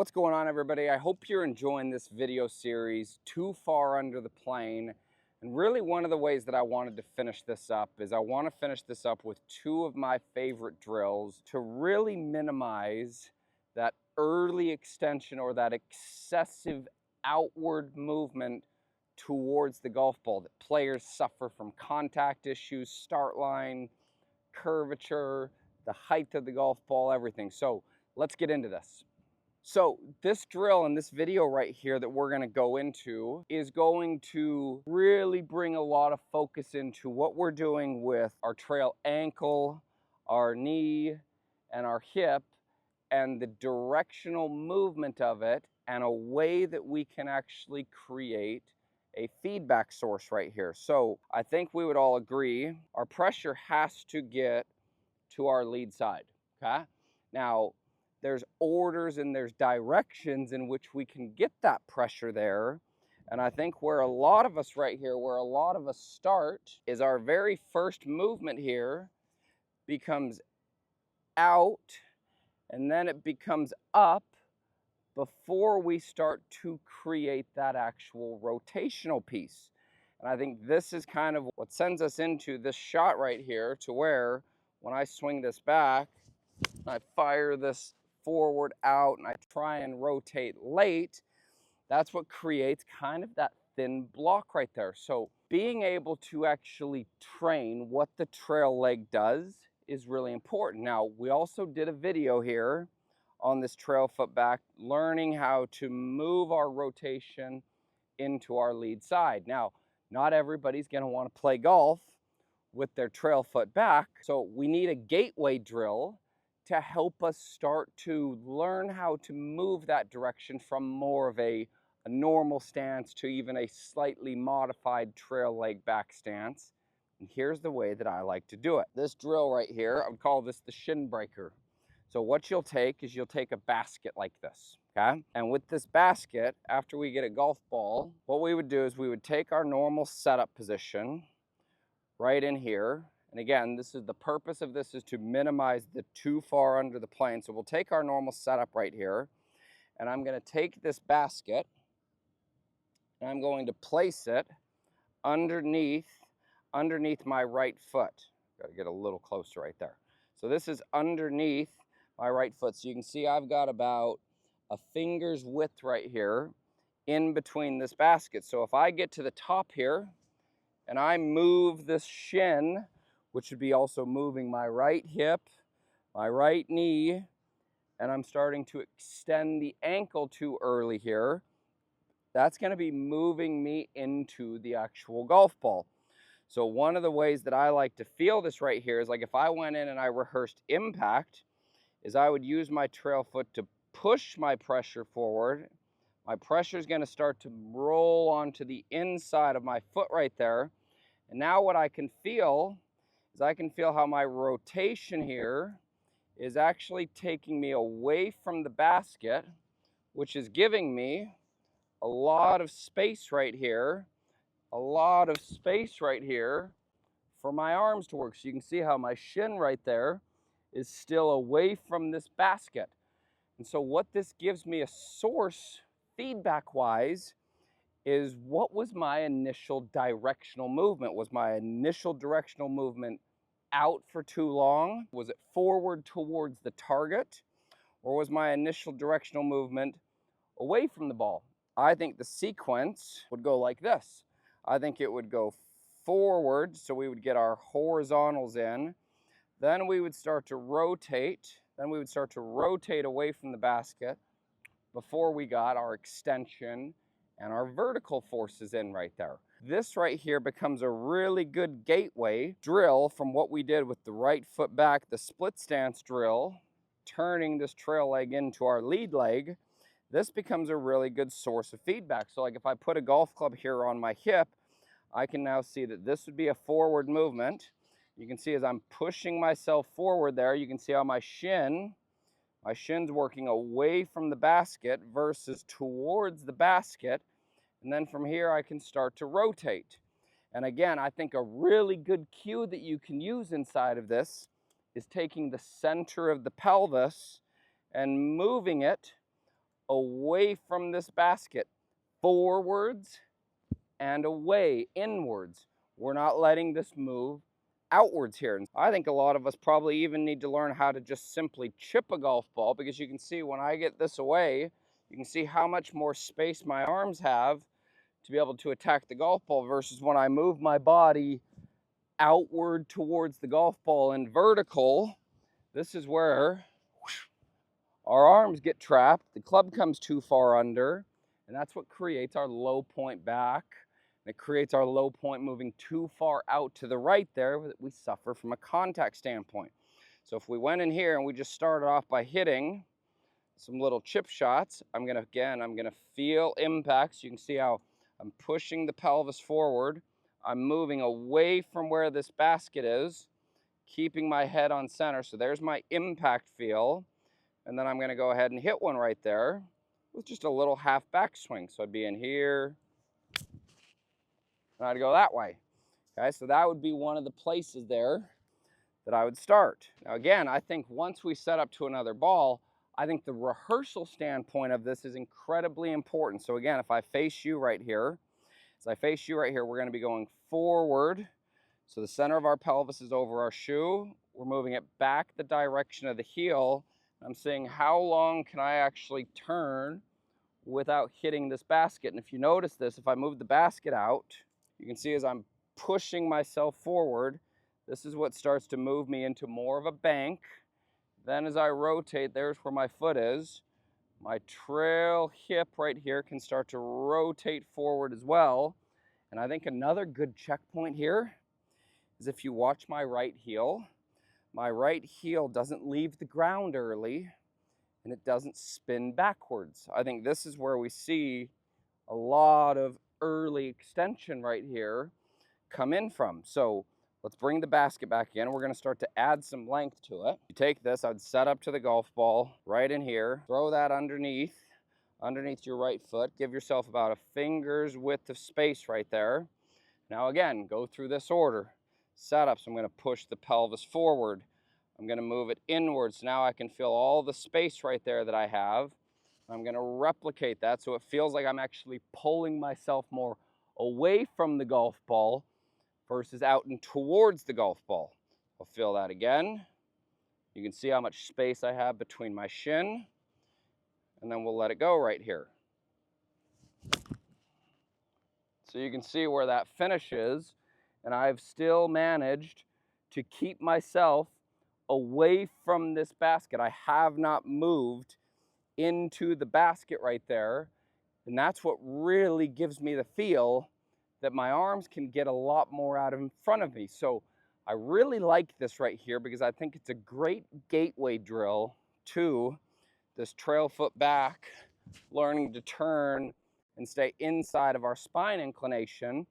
What's going on, everybody? I hope you're enjoying this video series, Too Far Under the Plane. And really one of the ways that I wanted to finish this up is I want to finish this up with two of my favorite drills to really minimize that early extension or that excessive outward movement towards the golf ball that players suffer from: contact issues, start line, curvature, the height of the golf ball, everything. So let's get into this. So this drill and this video right here that we're going to go into is going to really bring a lot of focus into what we're doing with our trail ankle, our knee, and our hip, and the directional movement of it, and a way that we can actually create a feedback source right here. So I think we would all agree our pressure has to get to our lead side, okay? Now, there's orders and there's directions in which we can get that pressure there. And I think where a lot of us right here, where a lot of us start, is our very first movement here becomes out, and then it becomes up before we start to create that actual rotational piece. And I think this is kind of what sends us into this shot right here, to where when I swing this back, I fire this forward out and I try and rotate late, that's what creates kind of that thin block right there. So being able to actually train what the trail leg does is really important. Now, we also did a video here on this trail foot back, learning how to move our rotation into our lead side. Now, not everybody's going to want to play golf with their trail foot back, so we need a gateway drill to help us start to learn how to move that direction from more of a normal stance to even a slightly modified trail leg back stance. And here's the way that I like to do it. This drill right here, I would call this the shin breaker. So what you'll take is you'll take a basket like this, okay? And with this basket, after we get a golf ball, what we would do is we would take our normal setup position right in here. And again, this is the purpose of this, is to minimize the too far under the plane. So we'll take our normal setup right here, and I'm going to take this basket and I'm going to place it underneath my right foot. Got to get a little closer right there. So this is underneath my right foot. So you can see I've got about a finger's width right here in between this basket. So if I get to the top here and I move this shin, which would be also moving my right hip, my right knee, and I'm starting to extend the ankle too early here, that's going to be moving me into the actual golf ball. So one of the ways that I like to feel this right here is, like, if I went in and I rehearsed impact, is I would use my trail foot to push my pressure forward. My pressure is going to start to roll onto the inside of my foot right there. And now what I can feel is I can feel how my rotation here is actually taking me away from the basket, which is giving me a lot of space right here, for my arms to work. So you can see how my shin right there is still away from this basket. And so what this gives me a source feedback-wise is, what was my initial directional movement? Was my initial directional movement out for too long? Was it forward towards the target? Or was my initial directional movement away from the ball? I think the sequence would go like this. I think it would go forward, so we would get our horizontals in. Then we would start to rotate. Then we would start to rotate away from the basket before we got our extension and our vertical forces in right there. This right here becomes a really good gateway drill from what we did with the right foot back, the split stance drill, turning this trail leg into our lead leg. This becomes a really good source of feedback. So like if I put a golf club here on my hip, I can now see that this would be a forward movement. You can see as I'm pushing myself forward there, you can see how my shin's working away from the basket versus towards the basket. And then from here, I can start to rotate. And again, I think a really good cue that you can use inside of this is taking the center of the pelvis and moving it away from this basket, forwards and away, inwards. We're not letting this move outwards here. And I think a lot of us probably even need to learn how to just simply chip a golf ball, because you can see when I get this away, you can see how much more space my arms have to be able to attack the golf ball versus when I move my body outward towards the golf ball in vertical. This is where our arms get trapped, the club comes too far under, and that's what creates our low point back. And it creates our low point moving too far out to the right there, that we suffer from a contact standpoint. So if we went in here and we just started off by hitting some little chip shots, I'm gonna feel impacts. You can see how I'm pushing the pelvis forward. I'm moving away from where this basket is, keeping my head on center. So there's my impact feel. And then I'm gonna go ahead and hit one right there with just a little half backswing. So I'd be in here, and I'd go that way. Okay, so that would be one of the places there that I would start. Now again, I think once we set up to another ball, I think the rehearsal standpoint of this is incredibly important. So again, if I face you right here, we're gonna be going forward. So the center of our pelvis is over our shoe. We're moving it back the direction of the heel. I'm saying, how long can I actually turn without hitting this basket? And if you notice this, if I move the basket out, you can see as I'm pushing myself forward, this is what starts to move me into more of a bank. Then as I rotate, there's where my foot is. My trail hip right here can start to rotate forward as well. And I think another good checkpoint here is if you watch my right heel doesn't leave the ground early, and it doesn't spin backwards. I think this is where we see a lot of early extension right here come in from. So let's bring the basket back in. We're gonna start to add some length to it. You take this, I'd set up to the golf ball right in here, throw that underneath your right foot, give yourself about a finger's width of space right there. Now again, go through this order. Setup, so I'm gonna push the pelvis forward. I'm gonna move it inwards. Now I can feel all the space right there that I have. I'm gonna replicate that so it feels like I'm actually pulling myself more away from the golf ball versus out and towards the golf ball. I'll feel that again. You can see how much space I have between my shin, and then we'll let it go right here. So you can see where that finishes, and I've still managed to keep myself away from this basket. I have not moved into the basket right there, and that's what really gives me the feel that my arms can get a lot more out in front of me. So I really like this right here because I think it's a great gateway drill to this trail foot back, learning to turn and stay inside of our spine inclination.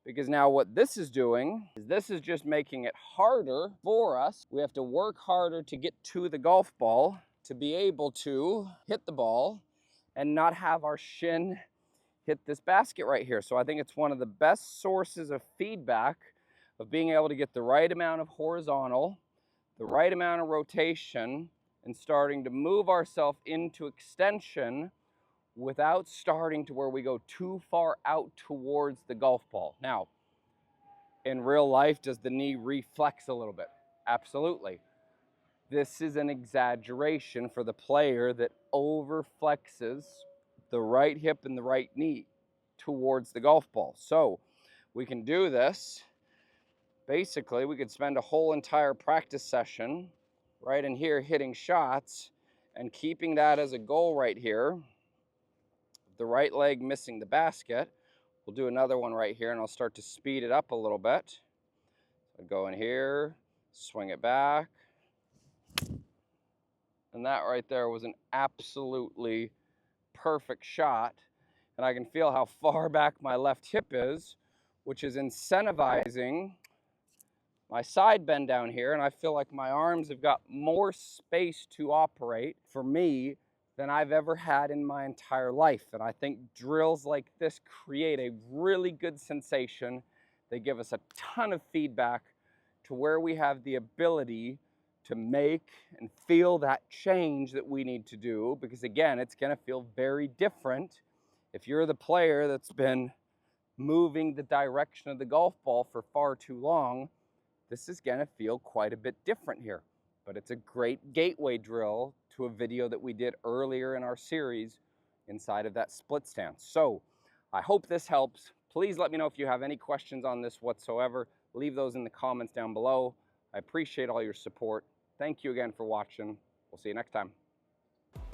Because now what this is doing is this is just making it harder for us. We have to work harder to get to the golf ball to be able to hit the ball and not have our shin hit this basket right here. So I think it's one of the best sources of feedback of being able to get the right amount of horizontal, the right amount of rotation, and starting to move ourselves into extension without starting to where we go too far out towards the golf ball. Now, in real life, does the knee reflex a little bit? Absolutely. This is an exaggeration for the player that overflexes the right hip and the right knee towards the golf ball. So we can do this. Basically, we could spend a whole entire practice session right in here hitting shots and keeping that as a goal right here. The right leg missing the basket. We'll do another one right here, and I'll start to speed it up a little bit. So go in here, swing it back. And that right there was an absolutely perfect shot. And I can feel how far back my left hip is, which is incentivizing my side bend down here. And I feel like my arms have got more space to operate for me than I've ever had in my entire life. And I think drills like this create a really good sensation. They give us a ton of feedback to where we have the ability to make and feel that change that we need to do, because again, it's going to feel very different if you're the player that's been moving the direction of the golf ball for far too long. This is going to feel quite a bit different here, but it's a great gateway drill to a video that we did earlier in our series inside of that split stance. So I hope this helps. Please let me know if you have any questions on this whatsoever. Leave those in the comments down below. I appreciate all your support. Thank you again for watching. We'll see you next time.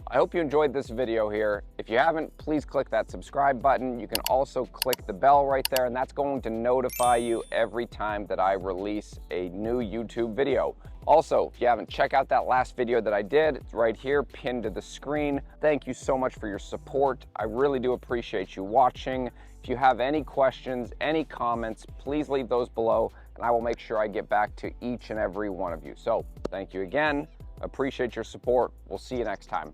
I hope you enjoyed this video here. If you haven't, please click that subscribe button. You can also click the bell right there, and that's going to notify you every time that I release a new YouTube video. Also, if you haven't, check out that last video that I did. It's right here, pinned to the screen. Thank you so much for your support. I really do appreciate you watching. If you have any questions, any comments, please leave those below, and I will make sure I get back to each and every one of you. So, thank you again. Appreciate your support. We'll see you next time.